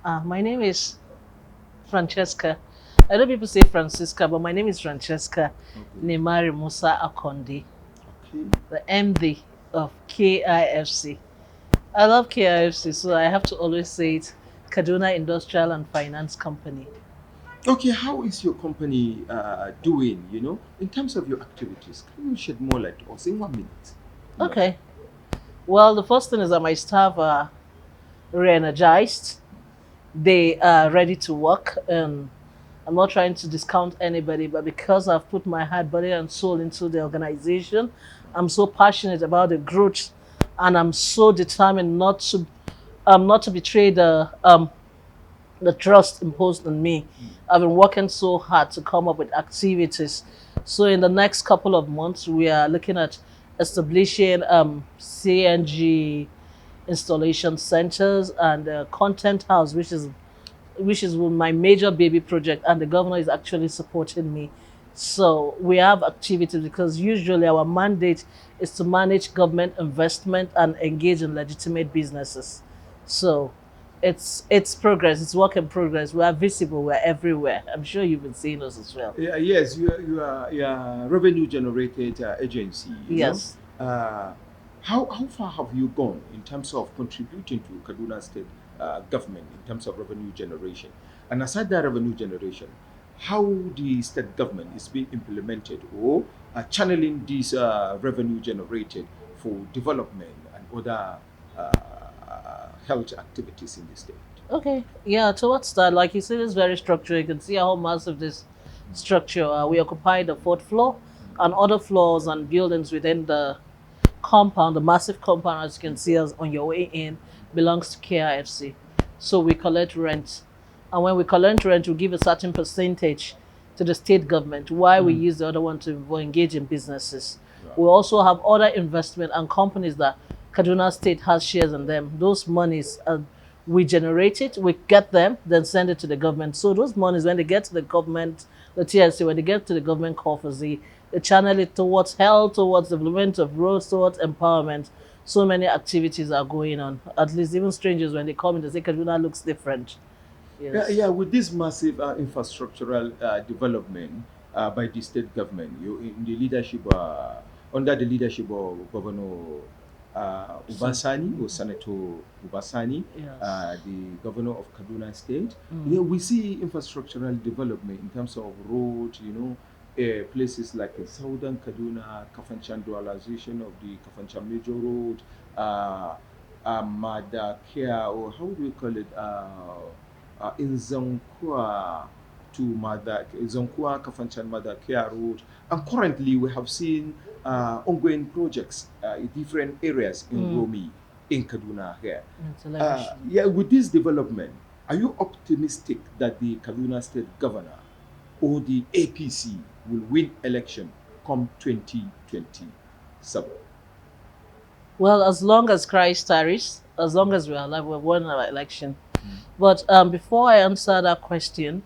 My name is Francesca. I know people say Francisca, but my name is Francesca Okay. Naymari Musa Akande, Okay. the MD of KIFC. I love KIFC, so I have to always say it Kaduna Industrial and Finance Company. Okay. How is your company doing? In terms of your activities, can you shed more light to us in 1 minute? Yeah. Okay. Well, the first thing is that my staff are re energized, they are ready to work. And I'm not trying to discount anybody, but because I've put my heart, body, and soul into the organization, I'm so passionate about the growth, and I'm so determined not to betray the trust imposed on me. I've been working so hard to come up with activities. So in the next couple of months, we are looking at establishing CNG installation centers and content house, which is my major baby project, and the governor is actually supporting me. So we have activities because usually our mandate is to manage government investment and engage in legitimate businesses. So it's progress, it's work in progress. We are visible, we're everywhere. I'm sure you've been seeing us as well. Yeah, yes, you are revenue generated agency. Yes. How far have you gone in terms of contributing to Kaduna State government in terms of revenue generation? And aside that revenue generation, how the state government is being implemented or channeling this revenue generated for development and other health activities in the state? Okay. Yeah, towards that, like you said, it's very structured. You can see how massive this structure are. We occupy the fourth floor, and other floors and buildings within the compound, the massive compound, as you can see us on your way in, belongs to KIFC. So we collect rent. And when we collect rent, we give a certain percentage to the state government, while we Mm. use the other one to engage in businesses. Right. We also have other investment and companies that Kaduna State has shares in them. Those monies, we generate it, we get them, then send it to the government. So those monies, when they get to the government, the TSC, when they get to the government coffers, they channel it towards health, towards development of roads, towards empowerment. So many activities are going on. At least even strangers, when they come in, they say Kaduna looks different. Yeah, Yes. yeah. With this massive infrastructural development by the state government, you in the leadership under the leadership of Governor Uba So, Sani or Senator Uba Sani, yes. the governor of Kaduna State. Mm. Yeah, we see infrastructural development in terms of road. Places like southern Kaduna, Kafanchan dualization of the Kafanchan Major Road, Madakia, or how do we call it? In Zonkwa to Mother Zonkwa Kafanchan Mother Care Road. And currently we have seen ongoing projects in different areas in Mm. Romi, in Kaduna here. It's elevation. Yeah, with this development, are you optimistic that the Kaduna State Governor or the APC will win election come 2027? Well, as long as Christ tarries, as long as we're alive, we've won our election. Mm. But before I answer that question,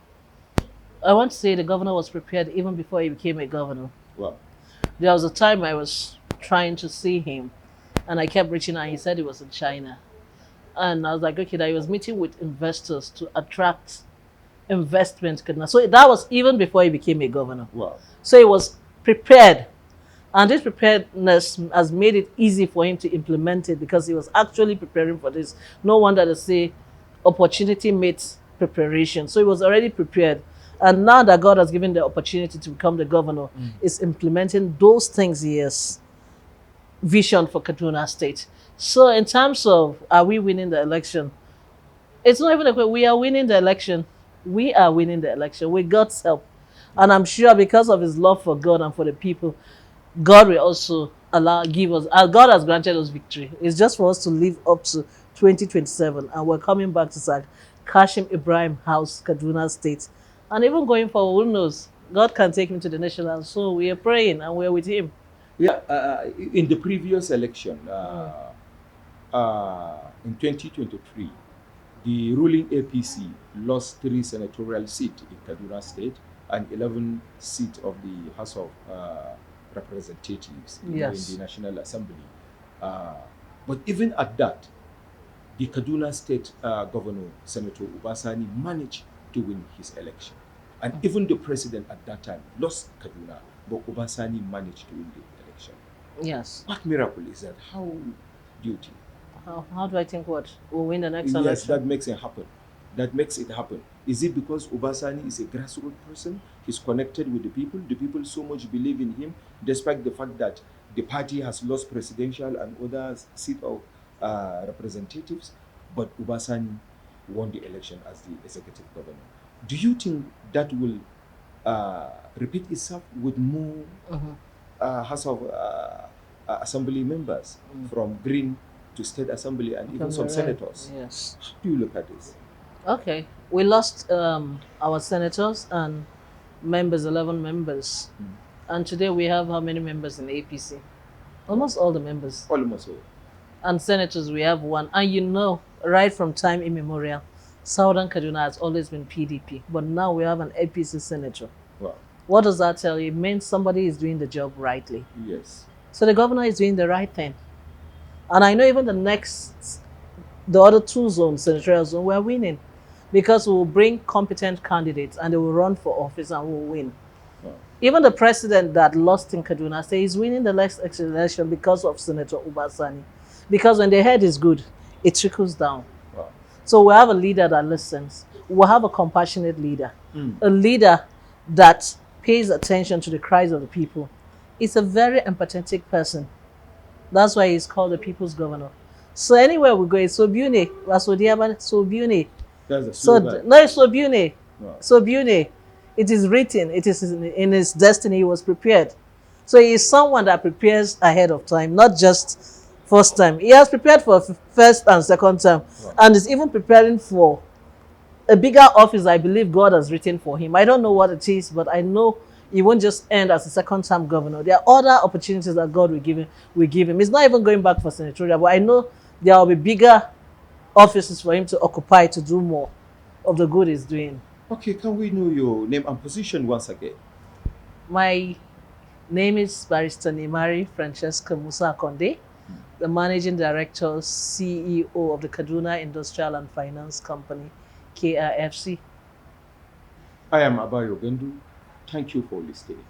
I want to say the governor was prepared even before he became a governor. Well, There was a time I was trying to see him, and I kept reaching out. He said he was in China. And I was like, okay, that he was meeting with investors to attract investment. So that was even before he became a governor. well, So he was prepared. And this preparedness has made it easy for him to implement it because he was actually preparing for this. No wonder they say opportunity meets preparation. So he was already prepared. And now that God has given the opportunity to become the governor, is implementing those things he has vision for Kaduna State. So in terms of are we winning the election, it's not even like we are winning the election. We are winning the election with God's help. And I'm sure because of his love for God and for the people, God will also give us, God has granted us victory. It's just for us to live up to 2027. And we're coming back to Kashim Ibrahim House, Kaduna State. And even going forward, who knows? God can take him to the national. So we are praying and we're with him. yeah, in the previous election, Mm. in 2023, the ruling APC lost 3 senatorial seats in Kaduna State and 11 seats of the House of Representatives in Yes. the National Assembly. But even at that, the Kaduna State Governor, Senator Uba Sani, managed to win his election. And even the president at that time lost Kaduna, but Uba Sani managed to win the election. Yes. What miracle is that? How do you think? How do I think what will win the next Yes, election? that makes it happen. That makes it happen. Is it because Obasani is a grassroots person? He's connected with the people. The people so much believe in him, despite the fact that the party has lost presidential and other seat of representatives. But Obasani won the election as the executive governor. Do you think that will repeat itself with more House of Assembly members from Green to State Assembly and even From some the right. senators? Yes. How do you look at this? Okay. We lost our senators and members, 11 members. And today we have how many members in the APC? Almost all the members. Almost all. And senators, we have one. And you know, right from time immemorial, Southern Kaduna has always been PDP. But now we have an APC senator. Wow. What does that tell you? It means somebody is doing the job rightly. Yes. So the governor is doing the right thing. And I know even the other two zones, senatorial zone, we're winning. Because we will bring competent candidates and they will run for office and we'll win. Wow. Even the president that lost in Kaduna State is winning the next election because of Senator Uba Sani. Because when the head is good, it trickles down. Wow. So we have a leader that listens. We'll have a compassionate leader. A leader that pays attention to the cries of the people. He's a very empathetic person. That's why he's called the people's governor. So anywhere we go, it's Sobune. Sobune. That's a So slogan. no, it's Sobune. Wow. Sobune. It is written. It is in his destiny. He was prepared. So he is someone that prepares ahead of time, not just first time. He has prepared for first and second time, and is even preparing for a bigger office. I believe God has written for him. I don't know what it is, but I know he won't just end as a second-term governor. There are other opportunities that God will give him. He's not even going back for senatorial, but I know there will be bigger offices for him to occupy to do more of the good he's doing. Okay, can we know your name and position once again? My name is Barrister Naymari Francesca Musa Akande, the Managing Director, CEO of the Kaduna Industrial and Finance Company, KIFC. I am Abayo Bendu. Thank you for listening.